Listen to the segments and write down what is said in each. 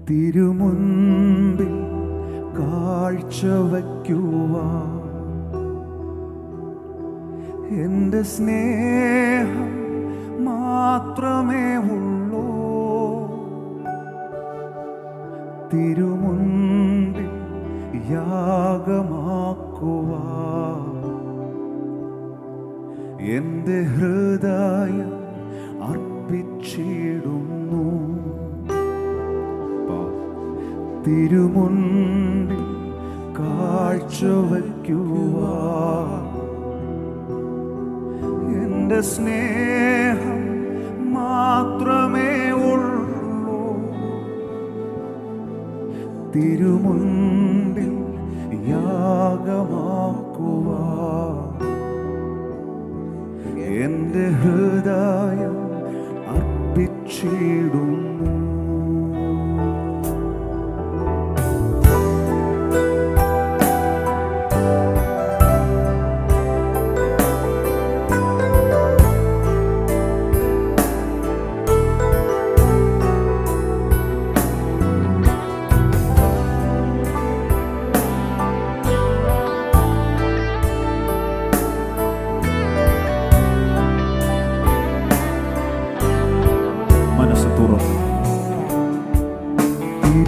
തിരുമുൻപിൽ കാഴ്ചവയ്ക്കുവാൻ എൻ്റെ സ്നേഹം മാത്രമേ ഉള്ളൂ. തിരുമുൻപിൽ യാഗമാക്കുവാൻ എൻ്റെ ഹൃദയം അർപ്പിച്ചിടുന്നു. തിരുമുൻപിൽ കാഴ്ചവയ്ക്കുവാൻ എൻ്റെ സ്നേഹം മാത്രമേ ഉള്ളൂ. തിരുമുൻപിൽ യാഗമാക്കുവാൻ എൻ്റെ ഹൃദയം അർപ്പിച്ചിടുന്നു.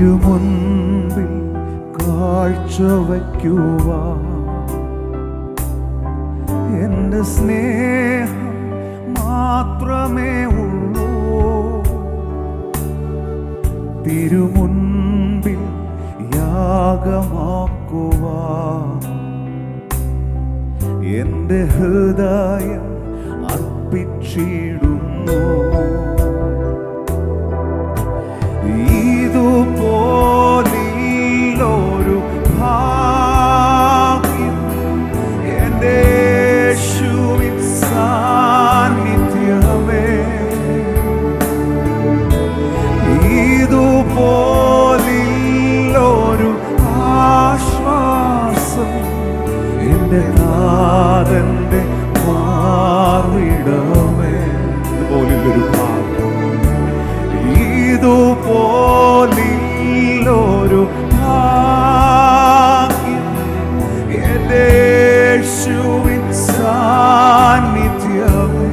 തിരുമുൻപിൽ കാഴ്ചവയ്ക്കുവാൻ എൻ്റെ സ്നേഹം മാത്രമേ ഉള്ളൂ. തിരുമുൻപിൽ യാഗമാക്കുവാൻ എൻ്റെ ഹൃദയം അർപ്പിച്ചിടുന്നു. ഇതുപോലൊരു ഭാഗ്യം എൻ്റെ യേശുവിൻ സാന്നിധ്യമേ. ഇതുപോലൊരു ആശ്വാസം എൻ്റെ നാഥന്റെ മാർവിടമേ. ഇതുപോലൊരു ഭാഗ്യം, ഇതുപോലൊരു ഭാഗ്യം എൻ്റെ യേശുവിൻ സാന്നിധ്യമേ.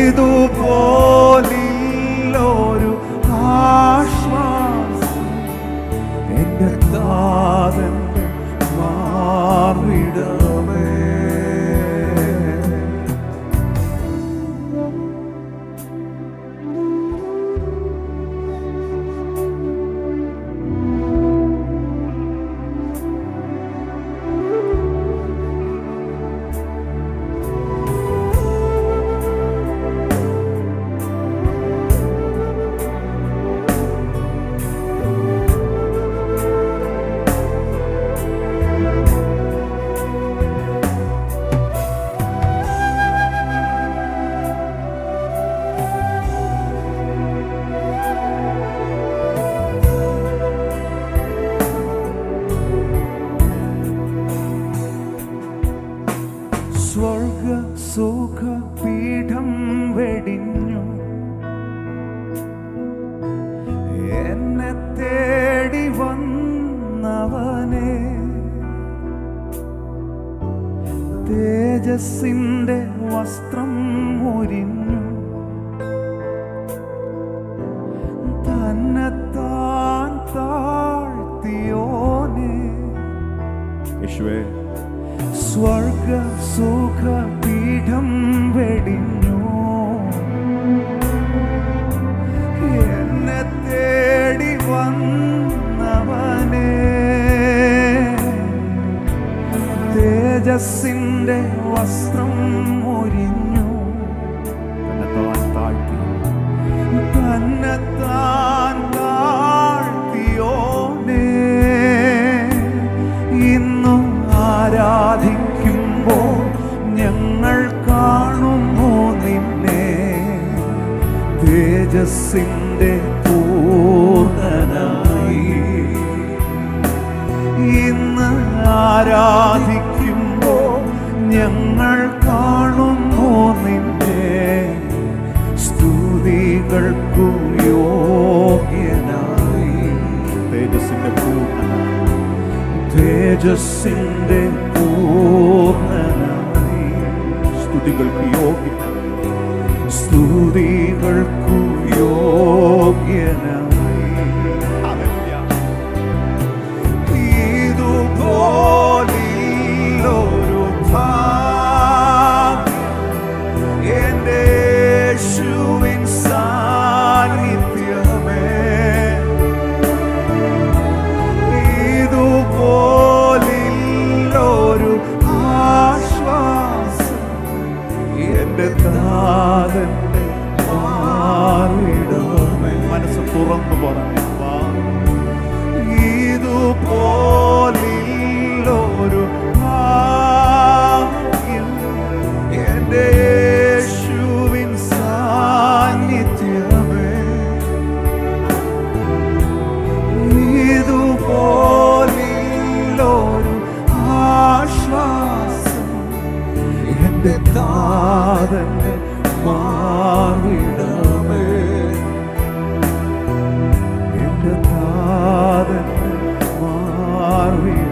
ഇതുപോലൊരു ആശ്വാസം എൻ്റെ നാഥന്റെ മാർവിടമേ. സ്വർഗ സുഖപീഠം വെടിഞ്ഞു എന്നെ തേടി വന്നവനെ, തേജസ്സിന്റെ വസ്ത്രം മുരിഞ്ഞു തന്നെത്താൻ താഴ്ത്തിയോനെ. യേശുവേ, സ്വർഗ സുഖപീഠം വെടിഞ്ഞു എന്നെ തേടി വന്നവനെ, തേജസ്സിന്റെ വസ്ത്രം മുരിഞ്ഞു തന്നെത്താൻ താഴ്ത്തിയോനെ. ഇന്നും ആരാധിക്കുമ്പോൾ ഞങ്ങൾ കാണുന്നു നിന്നെ, തേജസ്സിന്റെ പൂർണ്ണനായി. ഇന്ന് ആരാധിക്കുമ്പോൾ ഞങ്ങൾ കാണുന്നു നിന്നെ, സ്തുതികൾക്കു യോഗ്യനായി. തേജസ്സിന്റെ പൂർണ്ണനായി, തേജസ്സിന്റെ പൂർണ്ണനായി. സ്തുതികൾക്ക് യോഗ്യനായി, സ്തുതികൾക്കു യോഗ്യനായി. ഇതുപോലൊരു ഭാഗ്യം എന്റെ യേശുവിൻ സാന്നിധ്യമേ. ഇതുപോലൊരു ആശ്വാസം എന്റെ താതന്റെ മാറിടമേ. മനസ്സ് തുറന്നു പറഞ്ഞു, ഇതുപോലൊരു ഭാഗ്യം എന്റെ യേശുവിൻ സാന്നിധ്യമേ. ഇതുപോലൊരു ആശ്വാസം എന്റെ താതന്റെ മാറിടമേ. എന്റെ താതന്റെ മാറിടമേ.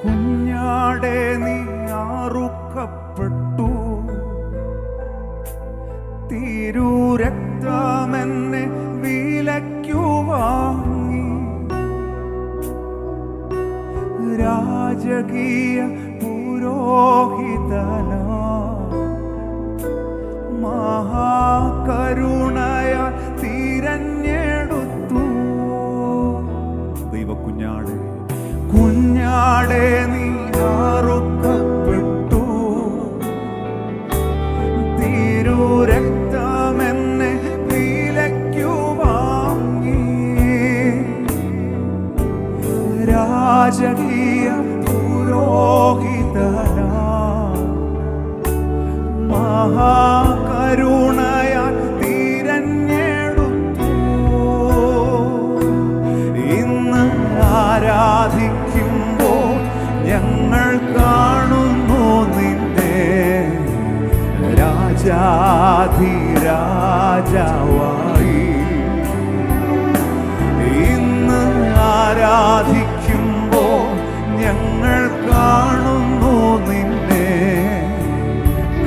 കുഞ്ഞാടെ നീ അറുക്കപ്പെട്ടു, തിരുരക്തമെന്നെ വിലയ്ക്കു വാങ്ങി. രാജകീയ പുരോഹിതനാ മഹാകരുണയാൽ തിരഞ്ഞെടുത്തു. ദൈവകുഞ്ഞാടെ, കുഞ്ഞാടെ നീ അറുക്കപ്പെട്ടു, തിരുരക്തമെന്നെ വിലയ്ക്കു വാങ്ങി. രാജകീയ പുരോഹിതനാ മഹാകരുണയാൽ തിരഞ്ഞെടുത്തു. ഇന്ന് ആരാധിക്കുമ്പോൾ ഞങ്ങൾ കാണുന്നു നിന്നെ രാജാധിരാജാവായി. ഇന്ന് ആരാധിക്കുമ്പോൾ ഞങ്ങൾ കാണുന്നു നിന്നെ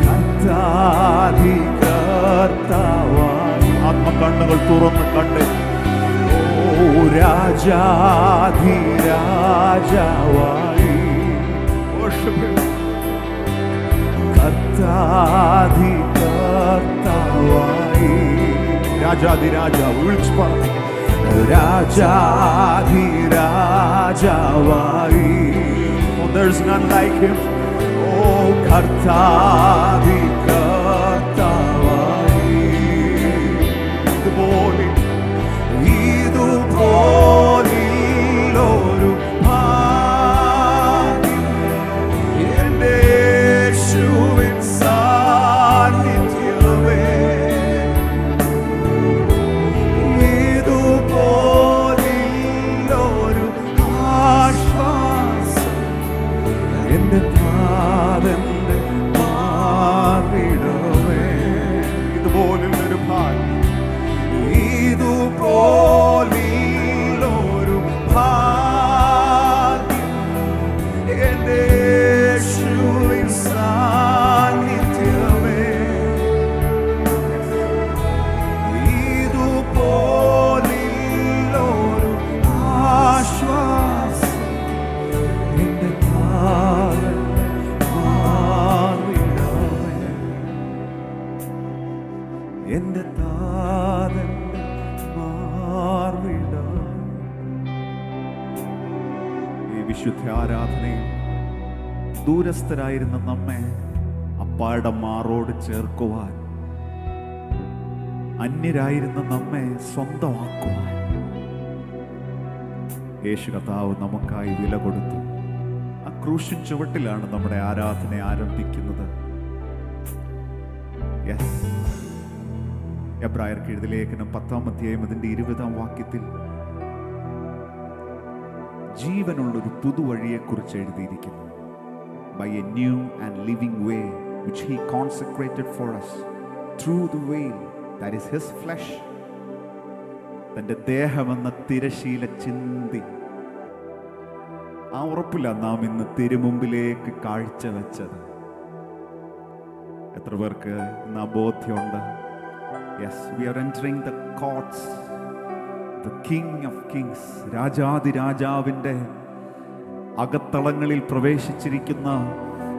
കർത്താധികർത്താവായി. ആത്മകണ്ണുകൾ തുറന്ന് കണ്ടേ, രാജാധിരാജാവായി. കർത്താധികർത്താവായി. രാജാധിരാജാവ് വിളിച്ചു പറഞ്ഞു, രാജാധിരാജാവായി. Oh, there's none like him. Oh, കർത്താധികർത്താവായി. ഇതുപോലൊരു ഭാഗ്യം എന്റെ യേശുവിൻ സാന്നിധ്യമേ. ഇതുപോലൊരു ആശ്വാസം എന്റെ താതന്റെ മാറിടമേ. ഇതുപോലൊരു ഭാഗ്യം, ഇതുപോലൊരു ഭാഗ്യം എന്റെ യേശുവിൻ സാന്നിധ്യമേ. ഇതുപോലൊരു ആശ്വാസം എന്റെ താതന്റെ മാറിടമേ. എന്റെ താതന്റെ മാറിടമേ. ഈ വിശുദ്ധ ആരാധനയിൽ ദൂരസ്ഥരായിരുന്ന നമ്മെ അപ്പായുടെ മാറോട് ചേർക്കുവാൻ അന്യരായിരുന്ന നമ്മെ സ്വന്തമാക്കുവാൻ യേശു കർത്താവ് നമുക്കായി വില കൊടുത്തു. ആ ക്രൂശിൻ ചുവട്ടിലാണ് നമ്മുടെ ആരാധന ആരംഭിക്കുന്നത്. എബ്രായർക്ക് എഴുതിയ ലേഖനം 10-ാം അധ്യായം അതിന്റെ 20-ാം വാക്യത്തിൽ ജീവനുള്ളൊരു പുതുവഴിയെക്കുറിച്ച് എഴുതിയിരിക്കുന്നു. By a new and living way which he consecrated for us through the veil that is his flesh. തൻ്റെ ദേഹമെന്ന തിരശീല ചിന്തി. ആ ഉറപ്പില്ല നാം ഇന്ന് തിരുമുമ്പിലേക്ക് കാഴ്ചവെച്ചത്. എത്ര പേർക്ക് ഇന്ന് ആ ബോധ്യമുണ്ട്? Yes, we are entering the courts, the King of Kings. രാജാതിരാജാവിൻ്റെ അകത്തളങ്ങളിൽ പ്രവേശിച്ചിരിക്കുന്ന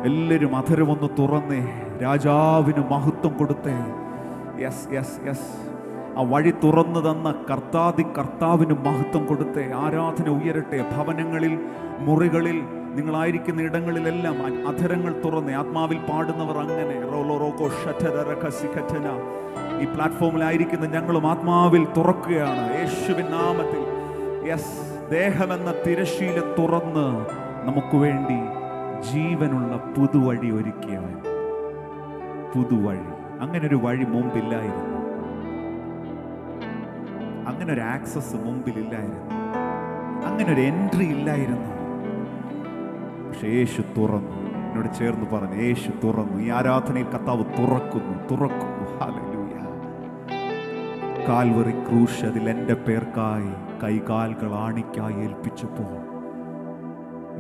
എല്ലാവരും അധരമൊന്ന് തുറന്നേ, രാജാവിന് മഹത്വം കൊടുത്തേ. യെസ് യെസ് യെസ്, ആ വഴി തുറന്നു തന്ന കർത്താവിന് മഹത്വം കൊടുത്തേ. ആരാധന ഉയരട്ടെ. ഭവനങ്ങളിൽ, മുറികളിൽ, നിങ്ങളായിരിക്കുന്ന ഇടങ്ങളിലെല്ലാം അധരങ്ങൾ തുറന്നേ. ആത്മാവിൽ പാടുന്നവർ അങ്ങനെ ഈ പ്ലാറ്റ്ഫോമിലായിരിക്കുന്ന ഞങ്ങളും ആത്മാവിൽ തുറക്കുകയാണ് യേശുവിൻ നാമത്തിൽ. യെസ്, ദേഹമെന്ന തിരശീല തുറന്ന് നമുക്ക് വേണ്ടി ജീവനുള്ള പുതുവഴി ഒരുക്കിയവൻ. പുതുവഴി. അങ്ങനെ ഒരു വഴി മുമ്പില്ലായിരുന്നു. അങ്ങനെ ഒരു ആക്സസ് മുമ്പിലില്ലായിരുന്നു. അങ്ങനെ ഒരു എൻട്രി ഇല്ലായിരുന്നു. പക്ഷെ യേശു തുറന്നു. എന്നോട് ചേർന്ന് പറഞ്ഞു, യേശു തുറന്നു. ഈ ആരാധനയിൽ കർത്താവ് തുറക്കുന്നു. ഹല്ലേലൂയ. കാൽവറി ക്രൂശ് അതിൽ എൻ്റെ പേർക്കായി കൈകാലുകൾ ആണിക്കായി ഏൽപ്പിച്ചപ്പോൾ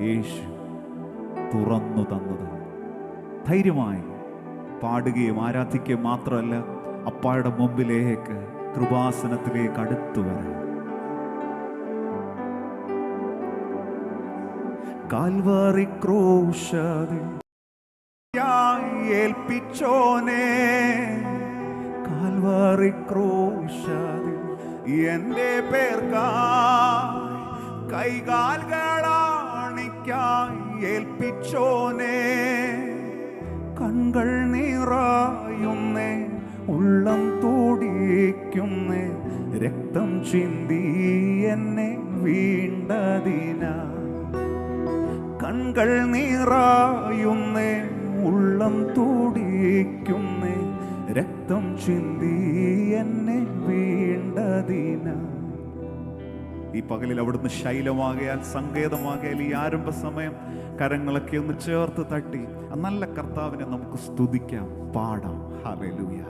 യേശു തുറന്നു തന്നത്. ധൈര്യമായി പാടുകയും ആരാധിക്കുകയും മാത്രമല്ല, അപ്പായുടെ മുമ്പിലേക്ക്, കൃപാസനത്തിലേക്ക് അടുത്തു വരാം. കാൽവറി ക്രൂശ് ഏൽപ്പിച്ചോനേ, കാൽവറി ക്രൂശ് എന്റെ പേർക്കായി കൈകാലുകളാണിക്കായി ഏൽപ്പിച്ചോനേ. കൺകൾ നിറയുന്നേ, ഉള്ളം തുടിക്കുന്നേ, രക്തം ചിന്തി എന്നെ വീണ്ടതിന. കൺകൾ നിറയുന്നേ, ഉള്ളം തുടിക്കുന്നേ, രക്തം ചിന്തി എന്നെ വീണ്ടതിന. ഈ പകലിൽ അവിടുന്ന് ശൈലമാകയാൽ, സങ്കേതമാകയാൽ ഈ ആരംഭ സമയം കരങ്ങളൊക്കെ ഒന്ന് ചേർത്ത് തട്ടി ആ നല്ല കർത്താവിനെ നമുക്ക് സ്തുതിക്കാം, പാടാം. ഹല്ലേലൂയ.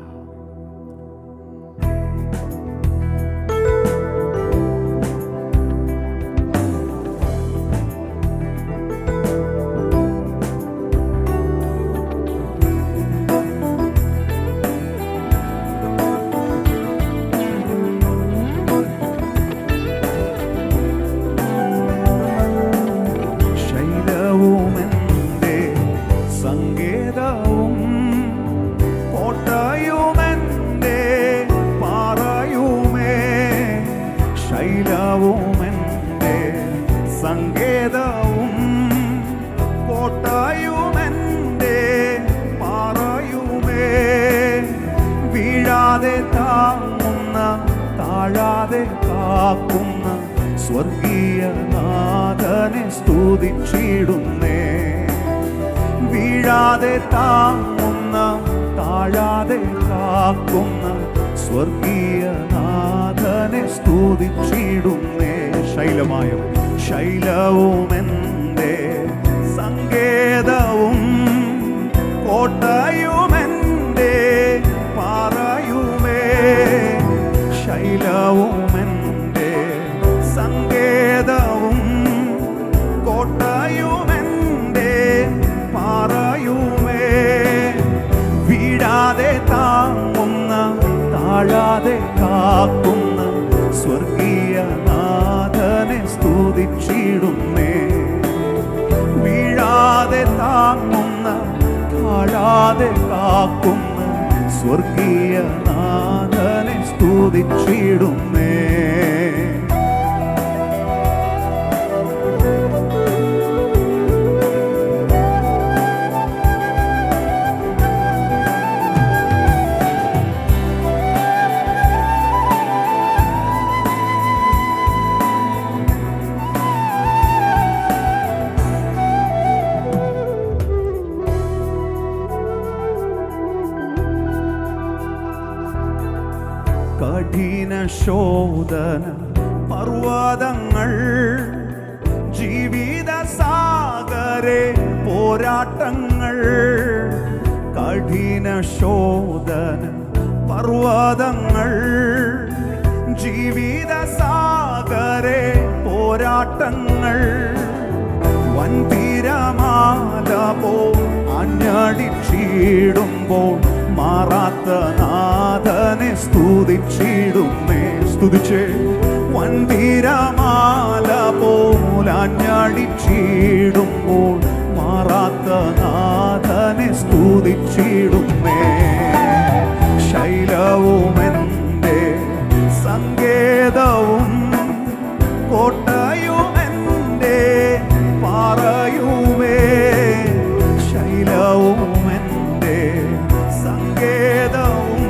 സങ്കേതവും കോട്ടയുമെന്റെ പാറയുമേ, വീഴാതെ താങ്ങുന്ന, താഴാതെ കാക്കുന്ന സ്വർഗീയ നാഥനെ സ്തുതിച്ചിടുന്നേ. വീഴാതെ താങ്ങുന്ന, താഴാതെ കാക്കുന്ന സ്വർഗീയ നാഥനെ സ്തുതിച്ചിടുന്നേ. ശൈലവും എൻ്റെ സങ്കേതവും കോട്ടയുമെൻ്റെ പാറയുമേ. ശൈലവും എൻ്റെ സങ്കേതവും കോട്ടയുമെൻ്റെ പാറയുമേ, വീഴാതെ താങ്ങുന്ന, താഴാതെ കാക്കുന്ന സ്വർഗീയ നാഥനെ സ്തുതിച്ചിടുന്നേ. വീഴാതെ താങ്ങുന്ന, താഴാതെ കാക്കുന്ന സ്വർഗീയ നാഥനെ സ്തുതിച്ചിടുന്നേ. കഠിന ശോധന പർവ്വതങ്ങൾ, ജീവിത സാഗരെ പോരാട്ടങ്ങൾ. കഠിന ശോധന പർവ്വതങ്ങൾ, ജീവിത സാഗരെ പോരാട്ടങ്ങൾ. വൻതിരമാല പോ അഞ്ഞടിച്ചിടുമ്പോൾ മാറാത്ത നാഥനെ സ്തുതിച്ചിടുന്നേ. സ്തുതിച്ചേ. വൻതിരമാല പോലഞ്ഞടിച്ചിടുമ്പോൾ മാറാത്ത നാഥനെ സ്തുതിച്ചിടുന്നേ. ശൈലവും എൻ്റെ സങ്കേതവും കോട്ടയും എൻ്റെ പാറയുമേ. ശൈലവും എൻ്റെ സങ്കേതവും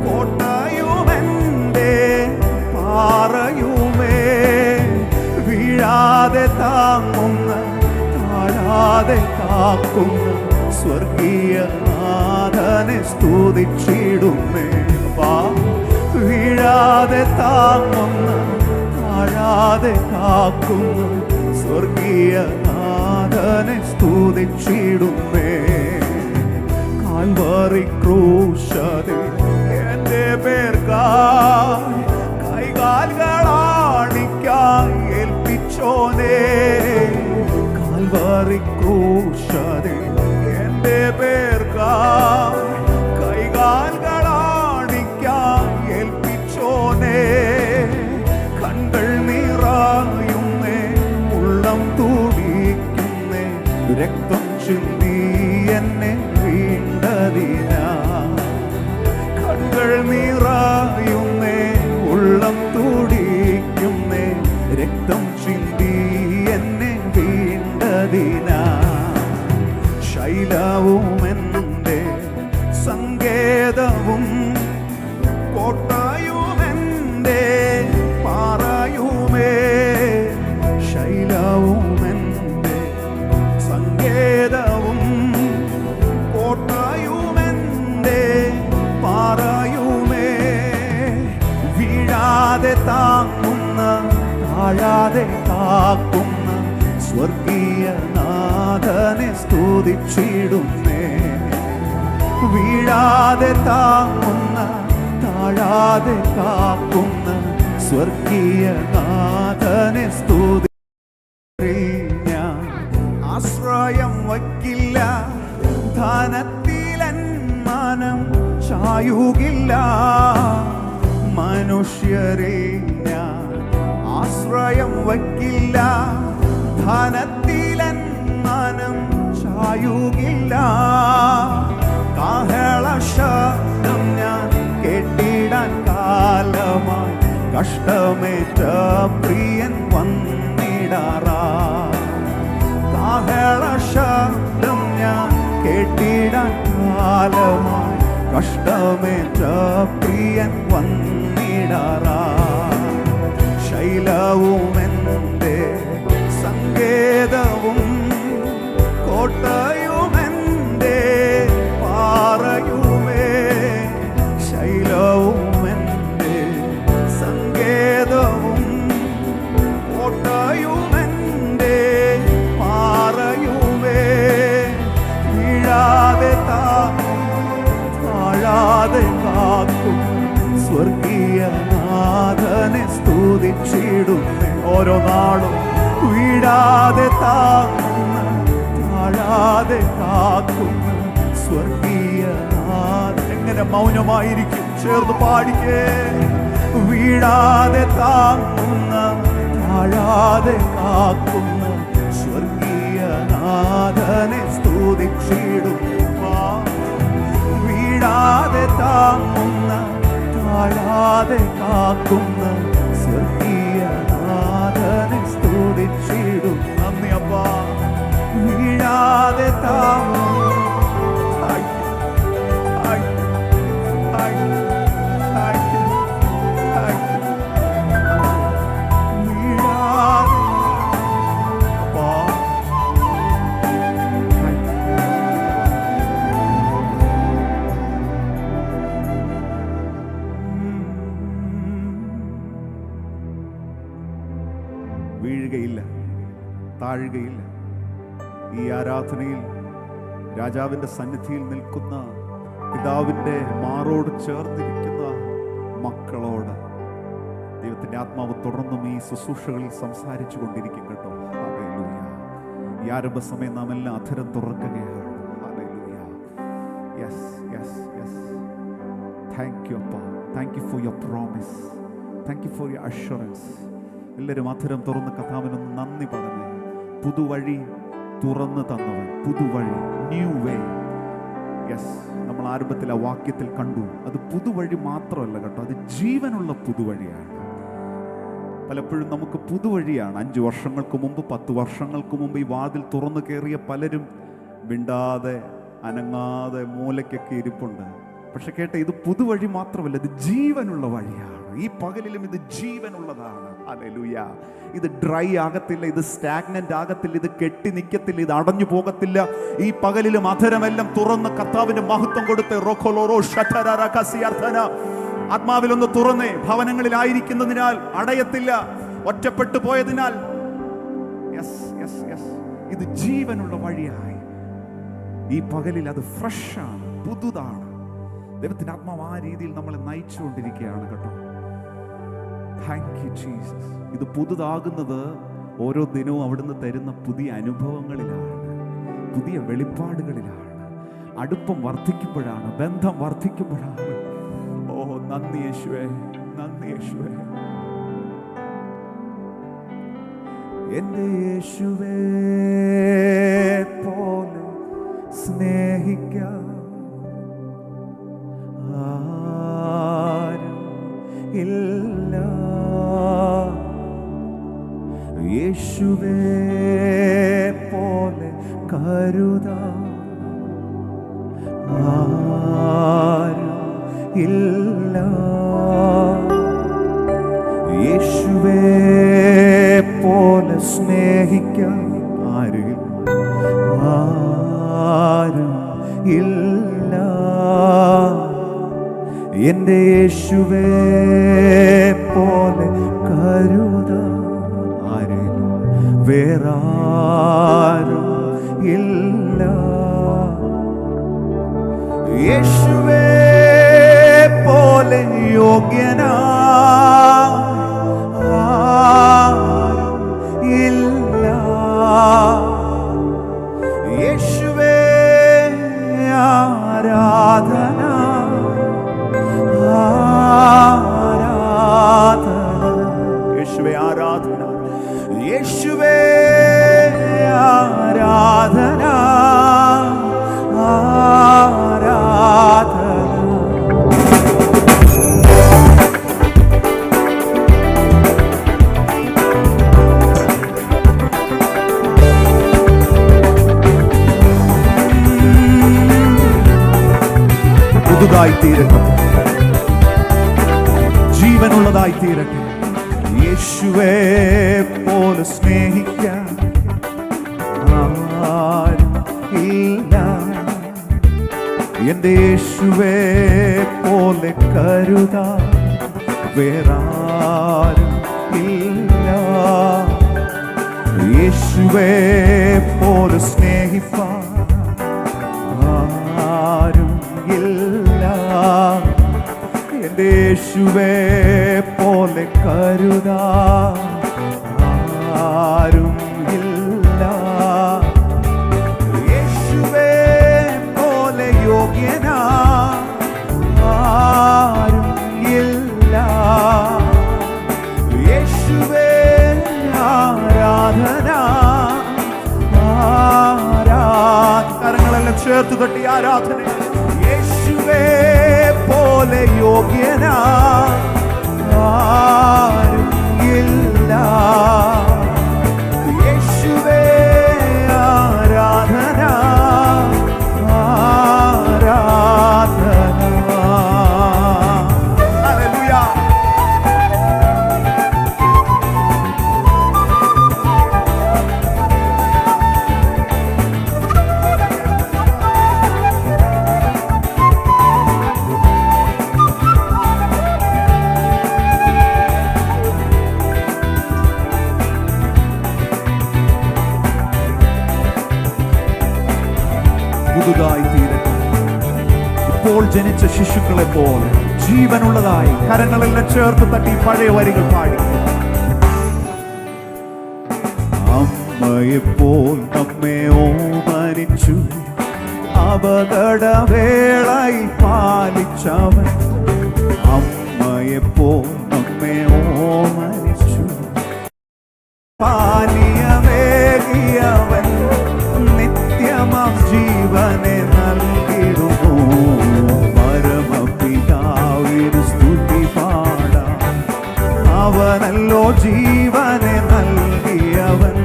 കോട്ടയും എൻ്റെ പാറയുമേ. വീഴാതെ താങ്ങുന്ന താഴാതെ കാക്കുന്ന സ്വർഗീയ നാഥനെ സ്തുതിച്ചിടുന്നേ. വീഴാതെ താങ്ങുന്ന താഴാതെ കാക്കുന്ന സ്വർഗീയ നാഥനെ സ്തുതിച്ചിടുന്നേ. കാൽവറി ക്രൂശിൽ എൻ്റെ പേർക്കായി കൈകാലുകളാണിക്കായി ഏൽപ്പിച്ചോനേ. കാൽവറി ക്രൂശിൽ എൻ്റെ പേർക്കായി കൈകാലുകളാണിക്കായി ഏൽപ്പിച്ചോനേ. കണ്കൾ നിറയുന്നേ, ഉള്ളം തുടിക്കുന്നേ, രക്തം ചിന്തി എന്നെ വീണ്ടതിനാ. കണ്കൾ നിറയുന്നേ, ഉള്ളം തുടിക്കുന്നേ, രക്തം ചിന്തി എന്നെ വീണ്ടതിനാ. ശൈലവും എൻ്റെ സങ്കേതവും കോട്ടയും എൻ്റെ പാറയുമേ. ശൈലവും എൻ്റെ സങ്കേതവും കോട്ടയും എൻ്റെ പാറയുമേ. വീഴാതെ താങ്ങുന്ന താഴാതെ കാക്കുന്ന സ്വർഗീയ നാഥനെ സ്തുതിച്ചിടുന്നേ. വീഴാതെ താങ്ങുന്ന താഴാതെ കാക്കുന്ന സ്വർഗീയ നാഥനെ സ്തുതി. ഞാൻ ആശ്രയം വയ്ക്കില്ല, ധനത്തിലൻ മനം ചായുകില്ല. മനുഷ്യരെ ഞാൻ ആശ്രയം വയ്ക്കില്ല, ധനത്തിലൻ മനം ചായുകില്ല. കാഹള ശബ്ദം ഞാൻ കേട്ടിടാൻ കാലമായി, കഷ്ടമേറ്റ പ്രിയൻ വന്നിടാറാ. കാഹള ശബ്ദം ഞാൻ കേട്ടിടാൻ കാലമായി, കഷ്ടമേറ്റ പ്രിയൻ വന്നിടാറാ. ശൈലവും എൻ്റെ സങ്കേതവും കോട്ടയും എൻ്റെ പാറയുമേ. ശൈലവും എൻ്റെ സങ്കേതവും കോട്ടയും എൻ്റെ പാറയുമേ. വീഴാതെ താഴാതെ കാക്കും സ്വർഗീയ നാഥനെ സ്തുതിച്ചിടുന്നേ. ഓരോ നാളും വീഴാതെ താങ്ങുന്ന താഴാതെ കാക്കുന്ന സ്വർഗീയ നാഥൻ. എങ്ങനെ മൗനമായിരിക്കും? ചേർന്ന് പാടിക്കേ. വീഴാതെ താങ്ങുന്ന താഴാതെ കാക്കുന്ന സ്വർഗീയ നാഥനെ സ്തുതിച്ചിടും. വീഴാതെ താങ്ങുന്ന താഴാതെ കാക്കുന്ന സ്വർഗീയ നാഥനെ സ്തുതിച്ചിടും. നന്ദി അപ്പാ. വീഴാതെ താങ്ങുന്ന താഴുകയില്ല. ഈ ആരാധനയിൽ രാജാവിൻ്റെ സന്നിധിയിൽ നിൽക്കുന്ന പിതാവിൻ്റെ മാറോട് ചേർന്നിരിക്കുന്ന മക്കളോട് ദൈവത്തിൻ്റെ ആത്മാവ് തുടർന്നും ഈ ശുശ്രൂഷകളിൽ സംസാരിച്ചു കൊണ്ടിരിക്കും കേട്ടോ. ഹല്ലേലൂയ. ഈ ആരംഭ സമയം നാം എല്ലാം അധരം തുറക്കുകയാണ്. Hallelujah. Yes yes yes. Thank you അപ്പാ. Thank you for your promise. Thank you for your assurance. എല്ലാവരും അധരം തുറന്ന് കർത്താവിനൊന്ന് നന്ദി പറഞ്ഞ്. പുതുവഴി തുറന്നു തന്നവൻ, പുതുവഴി, ന്യൂ വേ. യെസ്, നമ്മൾ ആരംഭത്തിൽ ആ വാക്യത്തിൽ കണ്ടു. അത് പുതുവഴി മാത്രമല്ല കേട്ടോ, അത് ജീവനുള്ള പുതുവഴിയാണ്. പലപ്പോഴും നമുക്ക് പുതുവഴിയാണ്. 5 വർഷങ്ങൾക്ക് മുമ്പ്, 10 വർഷങ്ങൾക്ക് മുമ്പ് ഈ വാതിൽ തുറന്നു കയറിയ പലരും മിണ്ടാതെ അനങ്ങാതെ മൂലയ്ക്കൊക്കെ ഇരിപ്പുണ്ട്. പക്ഷെ കേട്ടെ, ഇത് പുതുവഴി മാത്രമല്ല, ഇത് ജീവനുള്ള വഴിയാണ്. ഈ പകലിലും ഇത് ജീവനുള്ളതാണ്. ഹല്ലേലൂയ. ഇത് ഡ്രൈ ആകത്തില്ല, ഇത് സ്റ്റാഗ്നന്റ് ആകത്തില്ല, ഇത് കെട്ടി നിൽക്കത്തില്ല, ഇത് അടഞ്ഞു പോകത്തില്ല. ഈ പകലിലും അധരമെല്ലാം തുറന്ന് കർത്താവിന്റെ മഹത്വം കൊടുത്ത് ആത്മാവിലൊന്ന് തുറന്നേ. ഭവനങ്ങളിലായിരിക്കുന്നതിനാൽ അടയത്തില്ല, ഒറ്റപ്പെട്ടു പോയതിനാൽ. യെസ് യെസ് യെസ്, ഇത് ജീവനുള്ള വഴിയായി. ഈ പകലിൽ അത് ഫ്രഷാണ്, പുതുതാണ്. ദൈവത്തിന്റെ ആത്മാവ് ആ രീതിയിൽ നമ്മളെ നയിച്ചുകൊണ്ടിരിക്കുകയാണ് കേട്ടോ. Thank you Jesus. ഇത് പുതുതാകുന്നത് ഓരോ ദിനവും അവിടുന്ന് തരുന്ന പുതിയ അനുഭവങ്ങളിലാണ്, പുതിയ വെളിപ്പാടുകളിലാണ്. അടുപ്പം വർദ്ധിക്കുമ്പോഴാണ്, ബന്ധം വർദ്ധിക്കുമ്പോഴാണ്. ഓ നന്ദി യേശുവേ, നന്ദി യേശുവേ. എൻ്റെ യേശുവേ പോലെ സ്നേഹിക്കാൻ ഇല്ല. യേശുവേ പോലെ കരുതാൻ ആരും ഇല്ല. യേശുവേ പോലെ സ്നേഹിക്കാൻ ആരും ഇല്ല. എൻ്റെ യേശുവേ പോലെ കരുതാൻ ആരില്ല, വേറാരും ഇല്ല. യേശുവേ പോലെ യോഗ്യനാ ഇല്ല. യേശുവേ ആരാധന, യേശുവേ ആരാധന, യേശുവേ ആരാധന, ആരാധന. പുതുതായി തീരട്ടെ, ജീവനുള്ളതായി തീരട്ടെ. യേശുവേ പോലെ സ്നേഹിക്കാൻ ആരും ഇല്ല. എൻ്റെ യേശുവേ പോലെ കരുതാൻ വേറാരും ഇല്ല. യേശുവേ പോലെ സ്നേഹിപ്പാൻ ആരും ഇല്ല. എൻ്റെ യേശുവേ പോലെ കരുതാൻ ആരും ഇല്ല. യേശുവേ പോലെ യോഗ്യനാ ആരും ഇല്ല. യേശുവേ ആരാധന, കരങ്ങളെല്ലാം ചേർത്ത് തട്ടി ആരാധന. യേശുവേ പോലെ യോഗ്യനാ ആരും ഇല്ല. യേശുവേ ആരാധന, ആരാധന. ഹല്ലേലൂയ. ജനിച്ച ശിശുക്കളെ പോലെ ജീവനുള്ളതായി കരങ്ങളെല്ലാം ചേർത്ത് തട്ടി പഴയ വരികൾ പാടി. അമ്മയെപ്പോൾ നമ്മെ ഓമനിച്ചു, അപകടവേളയിൽ പാലിച്ചവൻ. അമ്മയെപ്പോൾ നമ്മെ ഓമനിച്ചു, പാനീയമേകിയവൻ. നിത്യമാം ജീവനെ നൽകിടുന്നു. പരമപിതാവിന് സ്തുതി പാടാം. അവനല്ലോ ജീവനെ നൽകിയവൻ.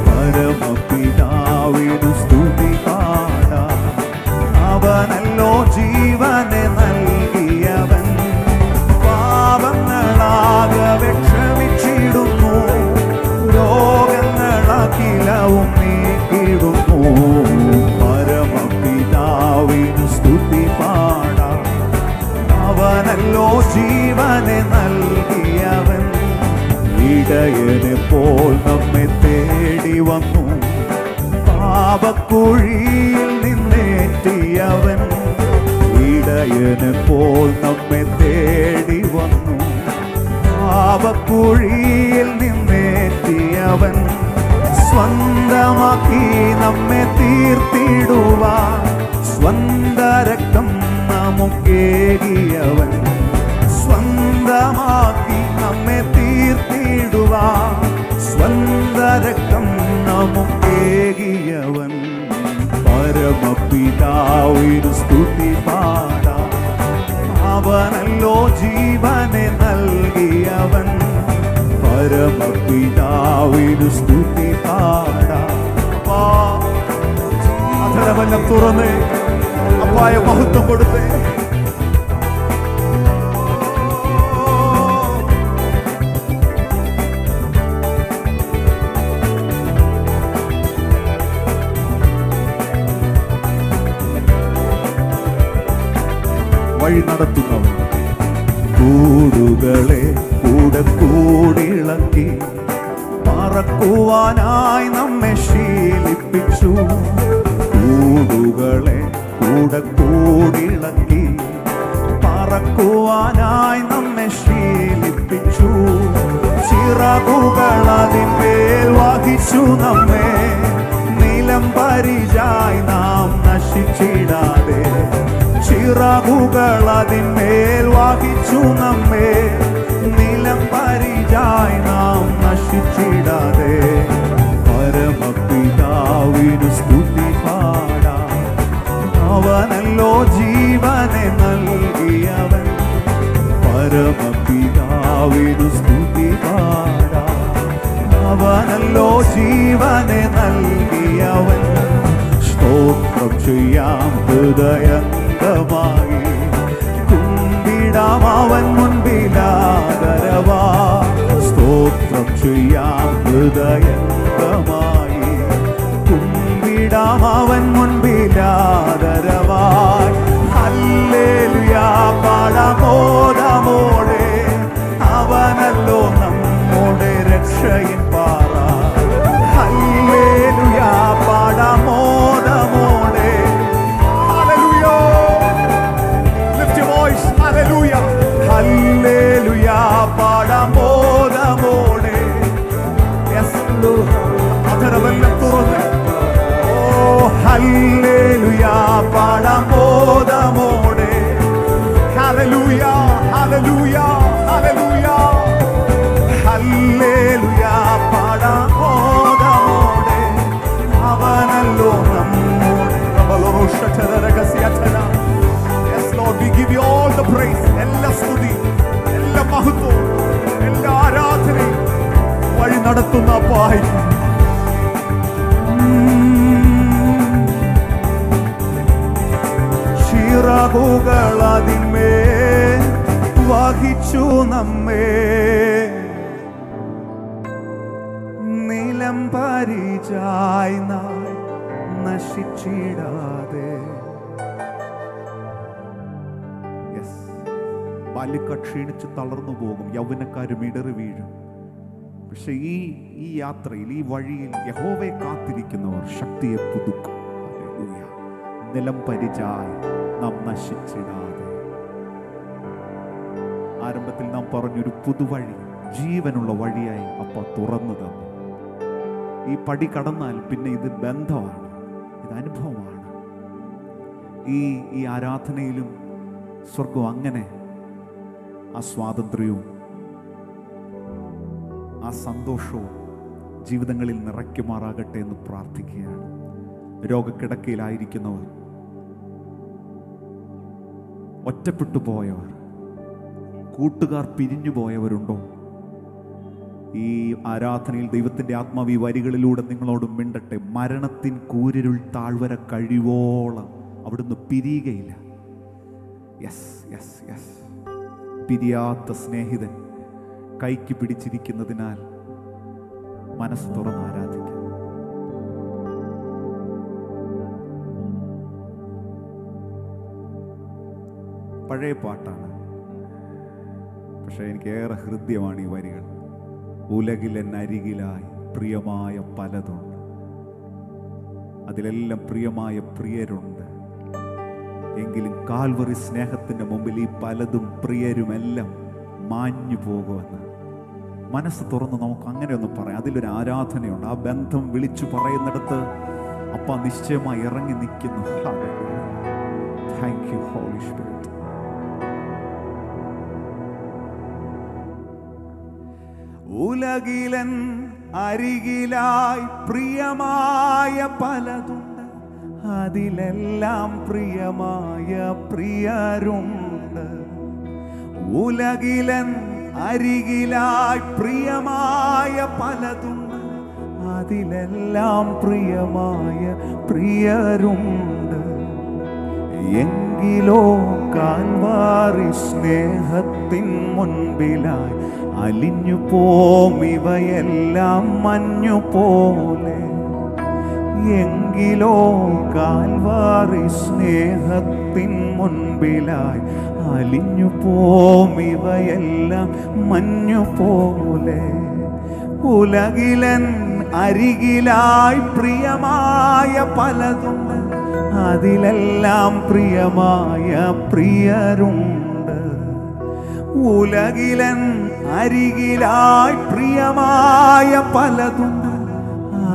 പരമപിതാവിന് സ്തുതി പാടാം. അവനല്ലോ ജീവനെ നൽകിയവൻ. പാപങ്ങളാകെ ക്ഷമിച്ചിടുന്നു. രോഗങ്ങളാകിലവും നീക്കിടുന്നു. പരമപിതാവിന് സ്തുതി പാടാം. അവനല്ലോ ജീവനെ നൽകിയവൻ. ഇടയനെ പോൽ നമ്മെ തേടി വന്നു. പാപക്കുഴിയിൽ നിന്നേറ്റിയവൻ. ഇടയനെ പോൽ നമ്മെ തേടി വന്നു. പാപക്കുഴിയിൽ നിന്നേറ്റിയവൻ. സ്വന്തമാക്കി നമ്മെ തീർത്തിടുവാൻ സ്വന്ത രക്തം നമുക്കേകിയവൻ. സ്വന്തമാക്കി നമ്മെ തീർത്തിടുവാൻ സ്വന്ത രക്തം നമുക്കേകിയവൻ. പരമപിതാവിന് സ്തുതി പാടാം. അവനല്ലോ ജീവനെ നൽകിയവൻ. പരമപിതാവിന് സ്തുതി പാടാം. അധരമെല്ലാം തുറന്ന് അപ്പായ മഹത്വം കൊടുത്തേ. വഴി നടത്തുന്നവൻ. കൂടുകളെ കൂടെ കൂടിളക്കി പറക്കുവാനായി നമ്മെ ശീലിപ്പിച്ചു. കൂടുകളെ കൂടെ കൂടിളക്കി പറക്കുവാനായി നമ്മെ ശീലിപ്പിച്ചു. ചിറകുകൾ അതിന്മേൽ വഹിച്ചു നമ്മെ. നിലം പരിചായി നാം നശിച്ചിടാതെ. ചിറകുകൾ അതിന്മേൽ വഹിച്ചു നമ്മെ. നിലം പരിചായി നാം നശിച്ചിടാതെ. പരമപിതാവിന് സ്തുതി പാടാം. അവനല്ലോ ജീവനെ നൽകിയവൻ. പരമപിതാവിന് സ്തുതി പാടാം. അവനല്ലോ ജീവനെ നൽകിയവൻ. സ്തോത്രം ചെയ്യാം ഹൃദയംഗമായി. കുമ്പിടാം അവൻ മുൻപിലാദരവാ. സ്തോത്രം ചെയ്യാം ഹൃദയംഗമായി. കുമ്പിടാം അവൻ മുൻപിലാദരവായി. ഹല്ലേലൂയാ പാടാം മോദമോടെ. അവനല്ലോ നമ്മുടെ രക്ഷയിൻ പാറ. ഹല്ലേലൂയാ പാടാം മോദമോടെ. Hallelujah. Lift your voice. Hallelujah. ഹല്ലേലൂയാ പാടാം മോദമോടെ. Yes Lord. അധരമെല്ലാം തുറന്ന് ഹല്ലേലൂയാ പാടാം മോദമോടെ. ഹല്ലേലൂയാ ഹല്ലേലൂയാ ഹല്ലേലൂയാ. ഹല്ലേലൂയാ പാടാം മോദമോടെ. അവനല്ലോ നമ്മുടെ. Yes Lord, we give you all the praise. എല്ലാ സ്തുതി, എല്ലാ മഹത്വവും, എല്ലാ ആരാധനയും വഴി നടത്തുന്ന അപ്പായി. ചിറകുകൾ അതിന്മേൽ വഹിച്ചു നമ്മെ. നിലം പരിചായി നാം നശിച്ചിടാതെ. ബാല്യക്കാർ ക്ഷീണിച്ച് തളർന്നു പോകും. യൗവനക്കാരും ഇടറി വീഴും. പക്ഷെ ഈ യാത്രയിൽ, ഈ വഴിയിൽ യഹോവയെ കാത്തിരിക്കുന്നവർ ശക്തിയെ പുതുക്കും. നിലം പരിചായി നാം നശിച്ചിടാതെ. ആരംഭത്തിൽ നാം പറഞ്ഞൊരു പുതുവഴി, ജീവനുള്ള വഴിയായി അപ്പ തുറന്നു തന്നു. ഈ പടി കടന്നാൽ പിന്നെ ഇത് ബന്ധമാണ്, ഇത് അനുഭവമാണ്. ഈ ആരാധനയിലും സ്വർഗം അങ്ങനെ ആ സ്വാതന്ത്ര്യവും ആ സന്തോഷവും ജീവിതങ്ങളിൽ നിറയ്ക്കുമാറാകട്ടെ എന്ന് പ്രാർത്ഥിക്കുകയാണ്. രോഗക്കിടക്കയിലായിരിക്കുന്നവർ, ഒറ്റപ്പെട്ടു പോയവർ, കൂട്ടുകാർ പിരിഞ്ഞു പോയവരുണ്ടോ? ഈ ആരാധനയിൽ ദൈവത്തിൻ്റെ ആത്മാവ് ഈ വരികളിലൂടെ നിങ്ങളോട് മിണ്ടട്ടെ. മരണത്തിൻ കൂരിരുൾ താഴ്വര കഴിവോളം അവിടുന്ന് പിരിയുകയില്ല. Yes yes yes. പിരിയാത്ത സ്നേഹിതൻ കൈക്ക് പിടിച്ചിരിക്കുന്നതിനാൽ മനസ്സ് തുറന്ന് ആരാധിക്കാം. പഴയ പാട്ടാണ്, പക്ഷെ എനിക്ക് ഏറെ ഹൃദ്യമാണ് ഈ വരികൾ. ഉലകിലെന്നരികിലായി പ്രിയമായ പലതുണ്ട്, അതിലെല്ലാം പ്രിയമായ പ്രിയരുണ്ട്. എങ്കിലും കാൽവറി സ്നേഹത്തിൻ്റെ മുമ്പിൽ ഈ പലതും പ്രിയരുമെല്ലാം മാഞ്ഞു പോകുമെന്ന് മനസ്സ് തുറന്ന് നമുക്ക് അങ്ങനെ ഒന്ന് പറയാം. അതിലൊരു ആരാധനയുണ്ട്. ആ ബന്ധം വിളിച്ചു പറയുന്നിടത്ത് അപ്പ നിശ്ചയമായി ഇറങ്ങി നിൽക്കുന്നു. Thank you holy spirit. ഉലകിലൻ അരികിലായി പ്രിയമായ പലതുണ്ട്, അതിലെല്ലാം പ്രിയമായ പ്രിയരുണ്ട്. ഉലകിലൻ അരികിലായി പ്രിയമായ പലതുണ്ട്, അതിലെല്ലാം പ്രിയമായ പ്രിയരുണ്ട്. എങ്കിലോ കാൽവാരി സ്നേഹത്തിൻ മുൻപിലായി അലിഞ്ഞു പോം ഇവയെല്ലാം മഞ്ഞു പോലെ. എങ്കിലോ കാൽവാരി സ്നേഹത്തിൻ മുൻപിലായി അലിഞ്ഞു പോം ഇവയെല്ലാം മഞ്ഞു പോലെ. ഉലകിലൻ അരികിലായി പ്രിയമായ പലതുണ്ട്, അതിലെല്ലാം പ്രിയമായ പ്രിയരുണ്ട്. ഉലകിലൻ അരികിലായി പ്രിയമായ പലതുണ്ട്,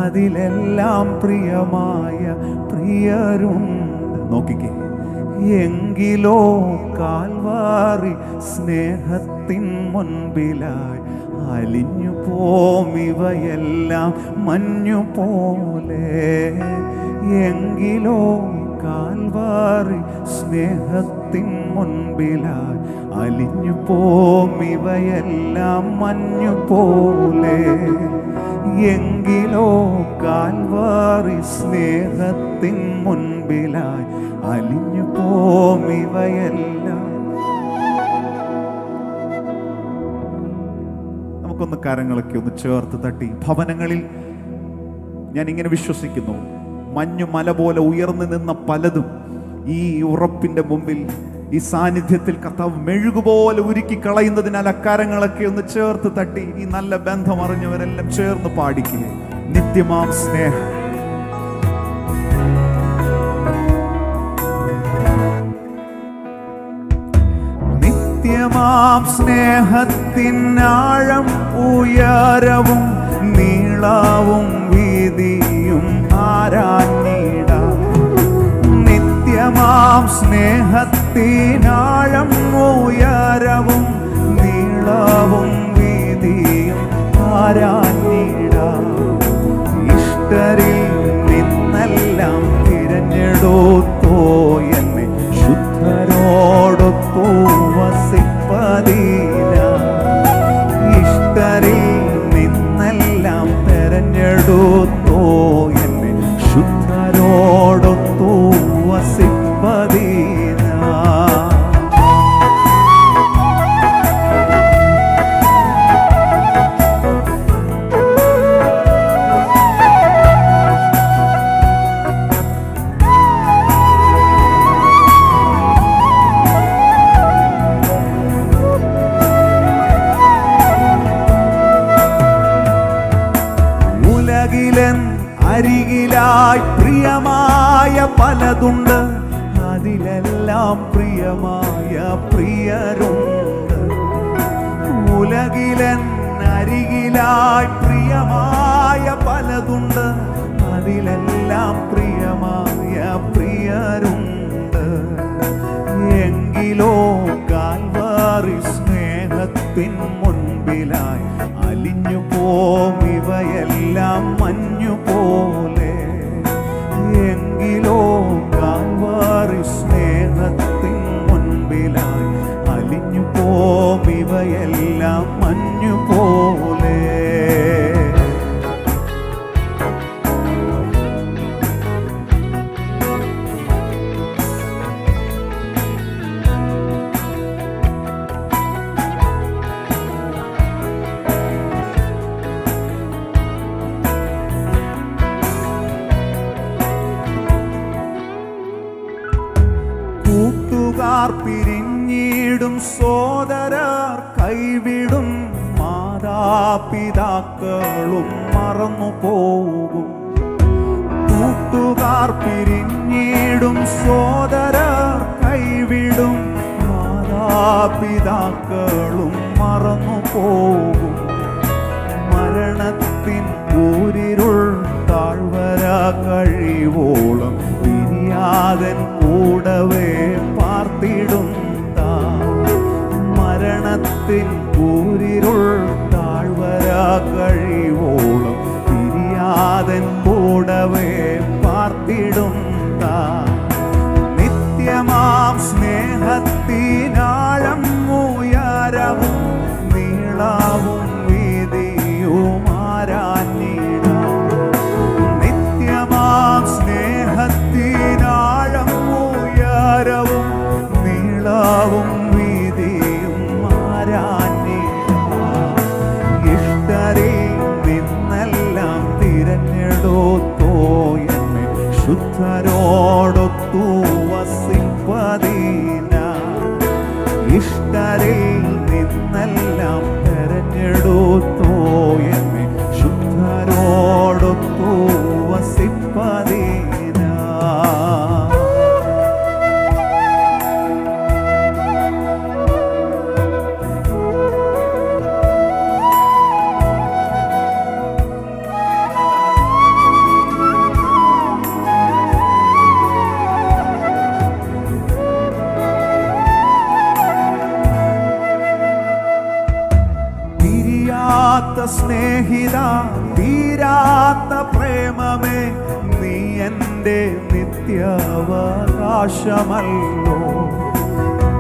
അതിലെല്ലാം പ്രിയമായ പ്രിയരുണ്ട്. നോക്കിക്കേ. എങ്കിലോ കാൽവാരി സ്നേഹത്തിൻ മുൻപിലായി അലിഞ്ഞു പോം ഇവയെല്ലാം മഞ്ഞു പോലെ. എങ്കിലോ കാൽവാരി സ്നേഹത്തിൻ മുൻപിലായി അലിഞ്ഞു പോം ഇവയെല്ലാം മഞ്ഞു പോലെ. എങ്കിലോ കാൽവാരി സ്നേഹത്തിൻ മുൻപിലായി അലിഞ്ഞു പോം ഇവയെല്ലാം. നമുക്കൊന്ന് കരങ്ങളൊക്കെ ഒന്ന് ചേർത്ത് തട്ടി. ഭവനങ്ങളിൽ ഞാൻ ഇങ്ങനെ വിശ്വസിക്കുന്നു, മഞ്ഞു മല പോലെ ഉയർന്നു നിന്ന പലതും ഈ ഉറപ്പിന്റെ മുമ്പിൽ, ഈ സാന്നിധ്യത്തിൽ കർത്താവ് മെഴുകുപോലെ ഉരുക്കി കളയുന്നതിനാൽ അക്കാരങ്ങളൊക്കെ ഒന്ന് ചേർത്ത് തട്ടി. ഈ നല്ല ബന്ധം അറിഞ്ഞവരെല്ലാം ചേർന്ന് പാടിക്കുക. നിത്യമാം സ്നേഹം, നിത്യമാം സ്നേഹത്തിൻ ആഴം ഉയരവും നീളവും വീതിയും ആരാഞ്ഞിടാം. നിത്യമാം സ്നേഹത്തിനാഴം ഉയരവും നീളവും വീതിയും ആരാഞ്ഞിടാം. ഇഷ്ടരിൽ നിന്നെല്ലാം തിരഞ്ഞെടുത്തോ എന്നെ ശുദ്ധരോടൊത്തു വസിപ്പതിന. ഇഷ്ടരിൽ നിന്നെല്ലാം തിരഞ്ഞെടുത്തോ എന്നെ ശുദ്ധരോടൊത്തു വസിപ്പതിന. ഉലകിലൻ അരികിലായി പ്രിയമായ പലതുണ്ട്, അതിലെല്ലാം പ്രിയമായ പ്രിയരുണ്ട്. ഉലകിലൻ അരികിലായി പ്രിയമായ പലതുണ്ട്, അതിലെല്ലാം പ്രിയമായ പ്രിയരുണ്ട്. എങ്കിലോ കാൽവാരി സ്നേഹത്തിൻ മുൻപിലായി അലിഞ്ഞു പോം ഇവയെല്ലാം മഞ്ഞുപോലെ. എങ്കിലോ കാൽവാരി സ്നേഹത്തിൻ മുൻപിലായി അലിഞ്ഞു പോം ഇവയെല്ലാം മഞ്ഞുപോലെ. കൂട്ടുകാർ പിരിഞ്ഞിടും, സോദരർ കൈവിടും, മാതാപിതാക്കളും മറന്നു പോകും. കൂട്ടുകാർ പിരിഞ്ഞിടും, സോദരർ കൈവിടും, മാതാപിതാക്കളും മറന്നു പോകും. മരണത്തിൻ കൂരിരുൾ താഴ്വര കഴിവോളം പിരിയാതൻ കൂടവേ പാർത്തിടും താൻ. മരണത്തിൻ കൂരിരുൾ താഴ്വര കഴിവോളം പിരിയാതൻ കൂടവേ പാർത്തിടും താൻ. നിത്യമാം സ്നേഹത്തിനാഴം ഉയരവും നീളവും വീതിയുമാരാഞ്ഞിടാം. നിത്യമാം സ്നേഹത്തിനാഴം ഉയരവും നീളവും വീതിയും ആരാഞ്ഞിടാം. ഇഷ്ടരിൽ നിന്നെല്ലാം തിരഞ്ഞെടുത്തോ എന്നെ ശുദ്ധരോടൊത്തു വസിപ്പതിനായി. ഇഷ്ടരിൽ നിന്നെല്ലാം തിരഞ്ഞെടുത്തോ എന്നെ ശുദ്ധരോടൊത്തു വസിപ്പതിനായി. സ്നേഹിത, തീരാത്ത പ്രേമമേ, നീ എൻ്റെ നിത്യാവകാശമല്ലോ.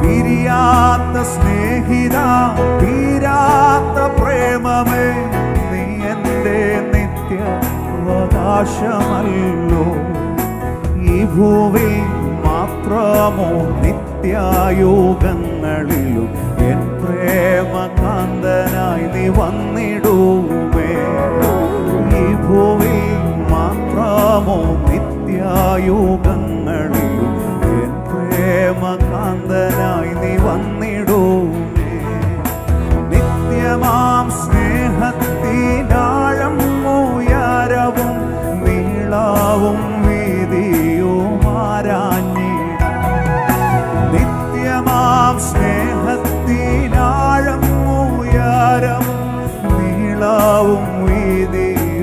പിരിയാത്ത സ്നേഹിത, തീരാത്ത പ്രേമമേ, നീ എൻ്റെ നിത്യാവകാശമല്ലോ. ഈ ഭൂവിൽ മാത്രമോ നിത്യായുഗങ്ങളിലും എൻ പ്രേമകാന്തനായി നീ വന്നിടുമേ. ഈ ഭൂവിൽ മാത്രമോ നിത്യായുഗങ്ങളിലും എൻ പ്രേമകാന്തനായി നീ വന്നിടുമേ. നിത്യമാം സ്നേഹത്തിനാഴം ഉയരവും നീളവും വീതിയുമാരാഞ്ഞിടാം. നിത്യമാം സ്നേഹത്തിനാഴം ഉയരവും നീളവും വീതിയുമാരാഞ്ഞിടാം.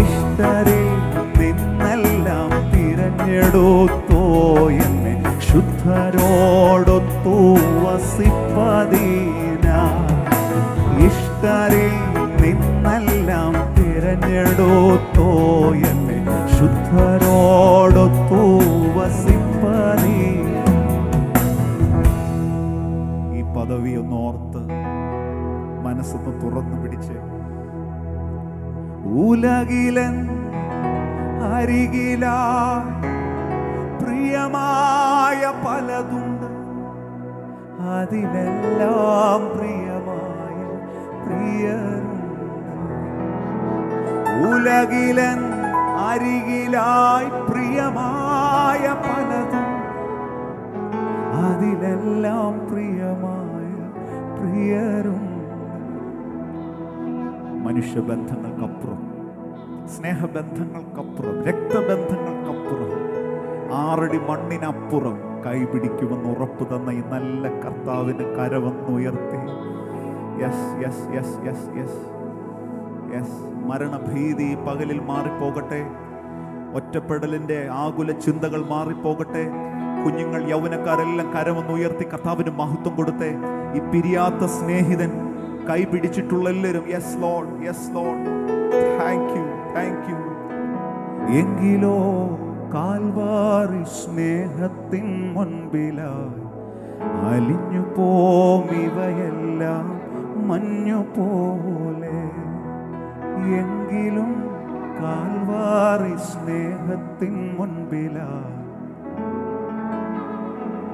ഇഷ്ടരിൽ നിന്നെല്ലാം തിരഞ്ഞെടുത്തോ എന്നെ ശുദ്ധരോടൊത്തു വസിപ്പതിനായി. ഇഷ്ടരിൽ നിന്നെല്ലാം തിരഞ്ഞെടുത്തോ എന്നെ ശുദ്ധരോടൊത്തു വസിപ്പതിനായി. ഈ പദവി ഒന്നോർത്ത് മനസ്സൊന്ന് തുറന്നു പിടിച്ച്. ഉലകിലൻ അരികിലായി പ്രിയമായ പലതുണ്ട്, അതിലെല്ലാം പ്രിയമായ പ്രിയരുണ്ട്. ഉലകിലൻ അരികിലായി പ്രിയമായ പലതും, അതിലെല്ലാം പ്രിയമായ പ്രിയരുണ്ട്. മനുഷ്യബന്ധങ്ങൾക്കപ്പുറം, സ്നേഹബന്ധങ്ങൾക്കപ്പുറം, രക്തബന്ധങ്ങൾക്കപ്പുറം 6 അടി മണ്ണിനപ്പുറം കൈപിടിക്കുമെന്ന് ഉറപ്പ് തന്ന ഈ നല്ല കർത്താവിന് കരവന്നുയർത്തി. Yes yes yes yes yes yes. മരണഭീതി പകലിൽ മാറിപ്പോകട്ടെ. ഒറ്റപ്പെടലിൻ്റെ ആകുല ചിന്തകൾ മാറിപ്പോകട്ടെ. കുഞ്ഞുങ്ങൾ, യൗവനക്കാരെല്ലാം കരമൊന്നുയർത്തി കർത്താവിന് മഹത്വം കൊടുത്തേ. ഈ പിരിയാത്ത സ്നേഹിതൻ കൈപിടിച്ചിട്ടുള്ള എല്ലാവരും yes lord, yes lord, thank you, thank you. എങ്കിലോ കാൽവാരി സ്നേഹത്തിൻ മുൻപിലായി അലിഞ്ഞു പോമിവയെല്ലാം മഞ്ഞു പോലെ. എങ്കിലും കാൽവാരി സ്നേഹത്തിൻ മുൻപിലായി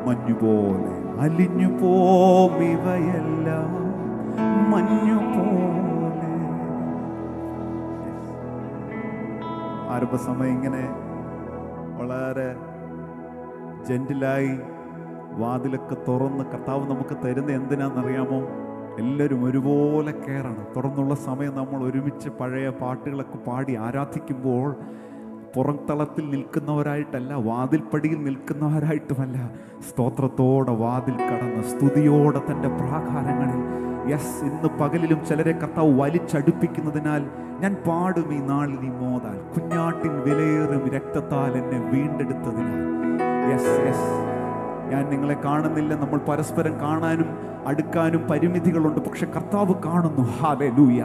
മഞ്ഞുപോലെ അലിഞ്ഞു പോമിവയെല്ലാം മഞ്ഞുപോലെ. ആരംഭസമയം ഇങ്ങനെ വളരെ ജെന്റിലായി വാതിലൊക്കെ തുറന്ന് കർത്താവ് നമുക്ക് തരുന്ന എന്തിനാണെന്നറിയാമോ? എല്ലാവരും ഒരുപോലെ കെയറാണ്. തുറന്നുള്ള സമയം നമ്മൾ ഒരുമിച്ച് പഴയ പാട്ടുകളൊക്കെ പാടി ആരാധിക്കുമ്പോൾ പുറംതളത്തിൽ നിൽക്കുന്നവരായിട്ടല്ല, വാതിൽപ്പടിയിൽ നിൽക്കുന്നവരായിട്ടുമല്ല, സ്തോത്രത്തോടെ വാതിൽ കടന്ന് സ്തുതിയോടെ തൻ്റെ പ്രാകാരങ്ങളിൽ. യെസ്, ഇന്ന് പകലിലും ചിലരെ കർത്താവ് വലിച്ചടുപ്പിക്കുന്നതിനാൽ ഞാൻ പാടും ഈ നാളിൽ ഈ മോതാൽ കുഞ്ഞാട്ടിൻ വിലയേറും രക്തത്താൽ എന്നെ വീണ്ടെടുത്തതിനാൽ. യെസ് യെസ്, ഞാൻ നിങ്ങളെ കാണുന്നില്ല. നമ്മൾ പരസ്പരം കാണാനും അടുക്കാനും പരിമിതികളുണ്ട്. പക്ഷെ കർത്താവ് കാണുന്നു. ഹല്ലേലൂയ.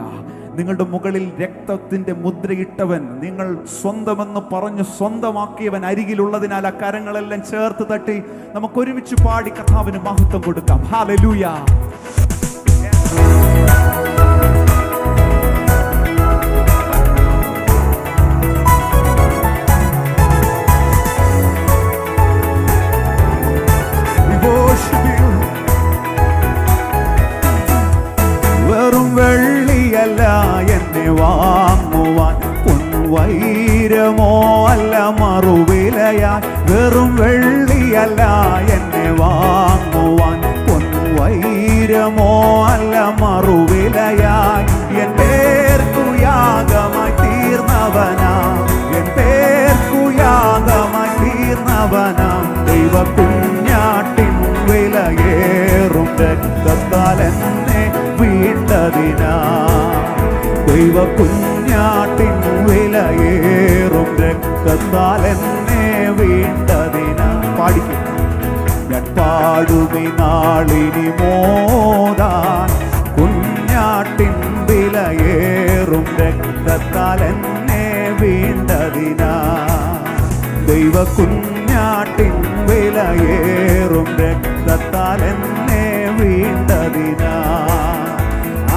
നിങ്ങളുടെ മുകളിൽ രക്തത്തിൻ്റെ മുദ്രയിട്ടവൻ, നിങ്ങൾ സ്വന്തമെന്ന് പറഞ്ഞു സ്വന്തമാക്കിയവൻ അരികിലുള്ളതിനാൽ ആ കരങ്ങളെല്ലാം ചേർത്ത് തട്ടി നമുക്ക് ഒരുമിച്ച് പാടി കർത്താവിന് മഹത്വം കൊടുക്കാം. ഹല്ലേലൂയ. വെറും വെള്ളിയല്ല എന്നെ വാങ്ങുവാൻ, പൊൻവൈരമോ അല്ല മറുവിലയാൻ. വെറും വെള്ളിയല്ല എന്നെ വാങ്ങുവാൻ, പൊൻവൈരമോ അല്ല മറുവിലയാൻ. എൻ പേർക്കു യാഗമായി തീർന്നവനാ, എൻ പേർക്കു യാഗമായി തീർന്നവനാ. ദൈവ കുഞ്ഞാട്ടിൻ വിലയേറും രക്തത്താൽ എന്നെ വീണ്ടതിനാ. ദൈവ കുഞ്ഞാട്ടിൻ വിലയേറും രക്തത്താൽ എന്നെ വീണ്ടതിനാ. പാടിക്കും. ഞാൻ പാടുമി നാളിനി മോതാൻ, കുഞ്ഞാട്ടിൻ വിലയേറും രക്തത്താൽ എന്നെ വീണ്ടതിനാ. ദൈവ കുഞ്ഞാട്ടിൻ വിലയേറും രക്തത്താൽ എന്നെ വീണ്ടതിനാ.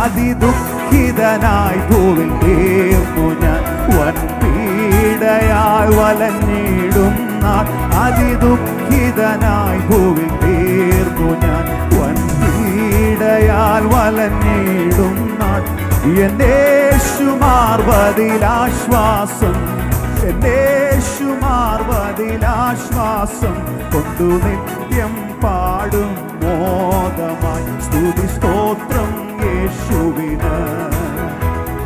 അതിദുഃഖിതനായി ഭൂവിൽ തീർന്നു ഞാൻ, വൻപീഡയാൽ വലഞ്ഞിടും നാൾ. അതിദുഃഖിതനായി ഭൂവിൽ തീർന്നു ഞാൻ, വൻപീഡയാൽ വലഞ്ഞിടും നാൾ. എൻ്റെ യേശുമാർവതിലാശ്വാസം, എൻ്റെ യേശുമാർവതിലാശ്വാസം കൊണ്ടു നിത്യം പാടും മോദമായി. സ്തുതി സ്തോത്രം യേശുവിന്,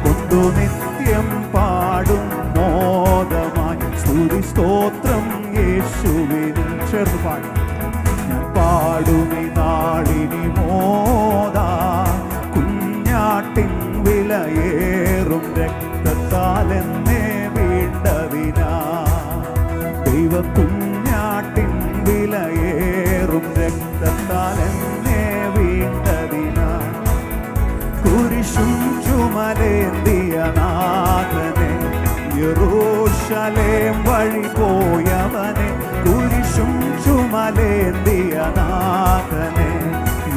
കൊണ്ടു നിത്യം പാടും മോദമായി. സ്തുതി സ്തോത്രം യേശുവിന്. ചേർന്ന് പാടും. ഞാൻ പാടും ഈ നാളിനി മോദാ, കുഞ്ഞാട്ടിൻ വിലയേറും രക്തത്താൽ എന്നെ വീണ്ടതിനാ. ദൈവ കുഞ്ഞാട്ടിൻ വിലയേറും രക്തത്താൽ എന്നെ വീണ്ടതിനാ. കുരിശും ചുമലേന്തിയ നാഥനെ, യെരൂശലേം വഴി പോയവനെ. കുരിശും ചുമലേന്തിയ നാഥനെ,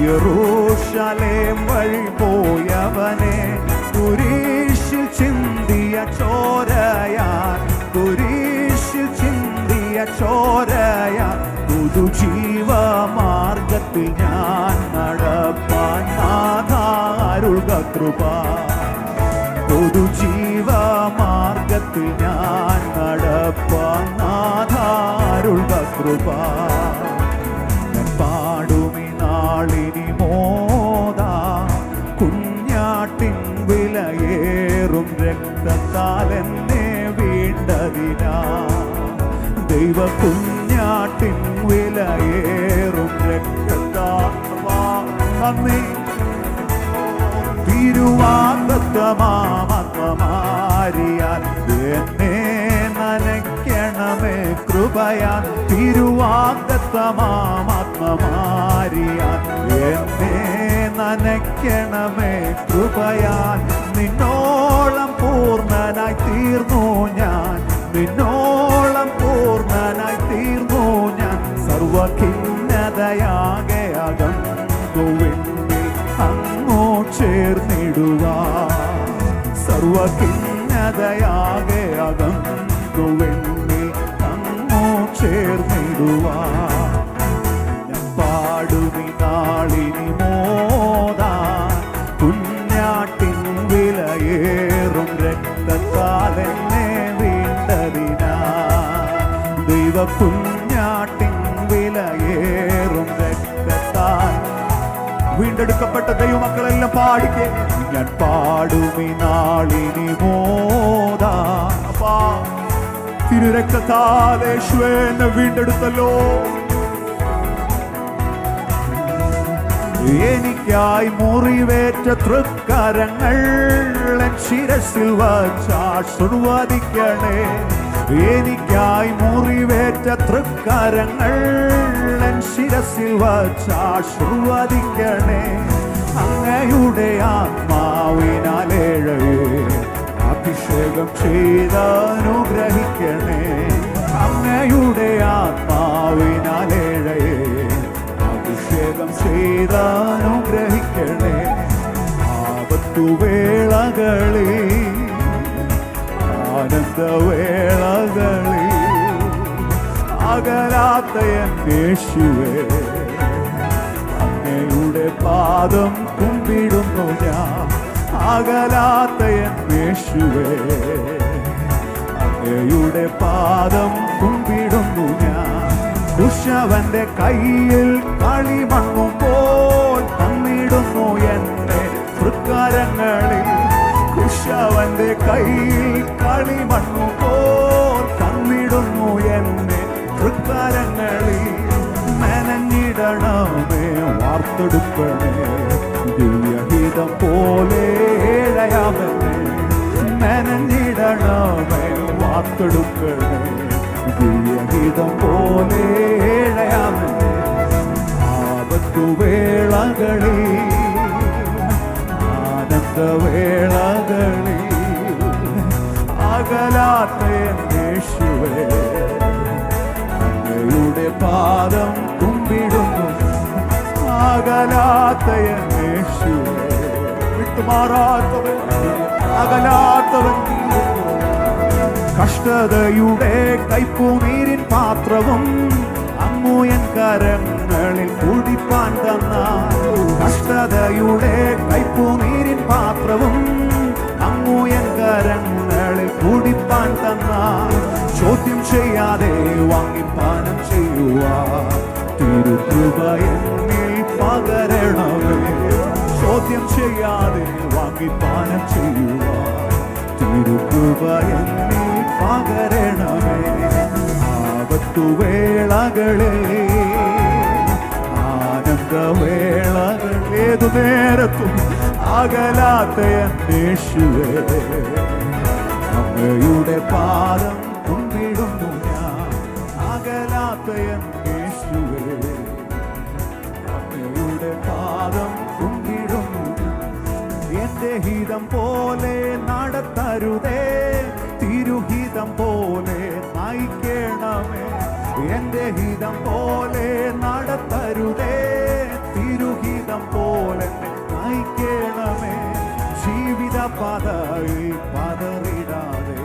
യെരൂശലേം വഴി പോയവനെ. കുരിശിൽ ചിന്തിയ ചോരയാൻ, കുരിശിൽ ചിന്തിയ ചോരയാൻ. പുതുജീവമാർഗത്തിൽ ഞാൻ നടപ്പാൻ നാഥാരുൾക കൃപ. പുതുജീവമാർഗത്തിൽ ഞാൻ നടപ്പാൻ നാഥാരുൾക കൃപ. ഞാൻ പാടുമി നാളിനി മോദാ, കുഞ്ഞാട്ടിൻ വിലയേറും രക്തത്താൽ എന്നെ വീണ്ടതിനാ. ദൈവ കുഞ്ഞ നന്ദി. തിരുവാഗ്ദത്തമാത്മമാരിയാൽ എന്നെ നനയ്ക്കണമേ കൃപയാൽ. തിരുവാഗ്ദത്തമാത്മമാരിയാൽ എന്നെ നനയ്ക്കണമേ കൃപയാൽ. നിന്നോളം പൂർണ്ണനായി തീർന്നു ഞാൻ, നിന്നോളം പൂർണ്ണനായി തീർന്നു ഞാൻ. സർവഖിന്നതയാകെ അകന്നുവെന്നിൽ അങ്ങോ ചേർന്നിടുവാൻ. സർവഖിന്നതയാകെ അകന്നുവെന്നിൽ അങ്ങോ ചേർന്നിടുവാൻ. ഞാൻ പാടുമി നാളിനി മോദാൻ കുഞ്ഞാട്ടിൻ വിലയേറും രക്തത്താൽ എന്നെ വീണ്ടതിനാ. ദൈവ കുഞ്ഞാട്ടിൻ വിലയേറും രക്തത്താൽ വീണ്ടെടുക്കപ്പെട്ട ദൈവമക്കളെല്ലാം പാടിക്കേ. ഞാൻ പാടുമി നാളിനി മോദാൻ. അപ്പാ തിരുരക്തത്താൽ യേശുവേ എന്നെ വീണ്ടെടുത്തല്ലോ. എനിക്കായി മുറിവേറ്റ തൃക്കരങ്ങൾ എൻ ശിരസിൽ വച്ചാശീർവദിക്കണേ. എനിക്കായി മുറിവേറ്റ തൃക്കരങ്ങൾ എൻ ശിരസിൽ വച്ചാശീർവദിക്കണേ. അങ്ങയുടെ ആത്മാവിനാലേഴയെ അഭിഷേകം ചെയ്തനുഗ്രഹിക്കണേ. അങ്ങയുടെ ആത്മാവിനാലേഴയെ അഭിഷേകം ചെയ്തനുഗ്രഹിക്കണേ. ആപത്തുവേളകളിൽ ആനന്ദവേളകളിൽ അകലാത്ത യേശുവേ അങ്ങയുടെ പാദം കുമ്പിടുന്നു ഞാൻ. അകലാത്ത യേശുവേ അങ്ങയുടെ പാദം കുമ്പിടുന്നു ഞാൻ. കുശവന്റെ കയ്യിൽ കളിമണ്ണുമ്പോൾ തന്നിടുന്നു എന്നെ തൃക്കരങ്ങളിൽ. കുശവന്റെ കയ്യിൽ കളിമണ്ണുമ്പോൾ തന്നിടുന്നു എന്നെ തൃക്കരങ്ങളിൽ. മെനഞ്ഞിടണമേ വാർത്തെടുക്കണേ ദിവ്യഹിതം പോലെ ഏഴയാമെന്നെ. മെനഞ്ഞിടണമേ വാർത്തെടുക്കണേ ദിവ്യഹിതം പോലെ ഏഴയാമെന്നെ. ആപത്തുവേളകളിൽ ആനന്ദവേളകളിൽ അകലാത്ത യേശുവേ അങ്ങയുടെ പാദം കുമ്പിടുന്നു. അകലാത്ത യേശുവേ വിട്ടുമാറാത്തവൻ അകലാത്തവൻ. കഷ്ടതയുടെ കൈപ്പുനീരിൻ പാത്രവും അങ്ങു എൻ കരങ്ങളിൽ കുടിപ്പാൻ തന്നാൽ. കഷ്ടതയുടെ കൈപ്പുനീരിൻ പാത്രവും അങ്ങു എൻ കരങ്ങളിൽ കുടിപ്പാൻ തന്നാൽ. ചോദ്യം ചെയ്യാതെ വാങ്ങിപ്പാനം ചെയ്യുവാൻ തിരുകൃപ എന്നിൽ പകരണമേ. ചോദ്യം ചെയ്യാതെ വാങ്ങിപ്പാനം ചെയ്യുവാൻ തിരുകൃപ എന്നിൽ പകരണമേ. ആപത്തുവേളകളിൽ ആനന്ദവേളകൾ ഏതു നേരത്തും അകലാത്ത യേശുവേ അങ്ങയുടെ പാദം കുമ്പിടുന്നു ഞാൻ. അകലാത്ത യേശുവേ അങ്ങയുടെ പാദം കുമ്പിടുന്നു. എന്റെ ഹിതം പോലെ നടത്തരുതേ, തിരുഹിതം പോലെ നയിക്കണമേ. എന്റെ ഹിതം പോലെ നടത്തരുതേ, തിരുഹിതം പോലെ നയിക്കണമേ. ജീവിത പാതയിൽ പതറിടാതെ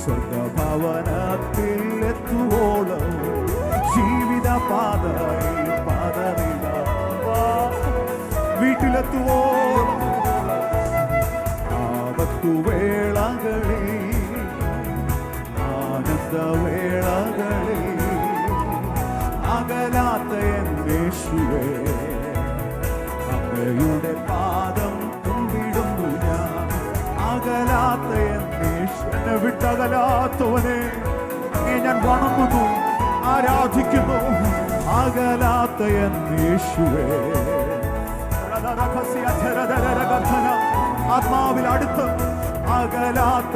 സ്വർഗഭവനത്തിൽ എത്തുവോളം. ജീവിത പാതയിൽ പതറിടാതെ വീട്ടിലെത്തുവോളം. ആപത്തുവേളകളിൽ ആനന്ദവേളകളിൽ അകലാത്ത യേശുവേ അങ്ങയുടെ പാദം കുമ്പിടുന്നു ഞാൻ. അകലാത്ത യേശുവിനെ വിട്ടകലാത്തവനെ ഞാൻ വണങ്ങുന്നു, ആരാധിക്കുന്നു. അകലാത്ത യേശുവേ ആത്മാവിൽ അടുത്ത് അകലാത്ത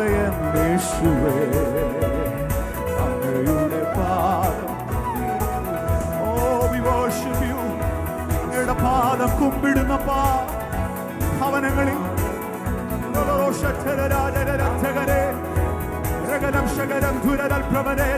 യേശുവേ അങ്ങയുടെ പാദം. Oh, we worship you. അങ്ങയുടെ പാദം കുമ്പിടുന്നപ്പാ ഭവനങ്ങളിൽ ശകരം ധുരൽ പ്രവരേ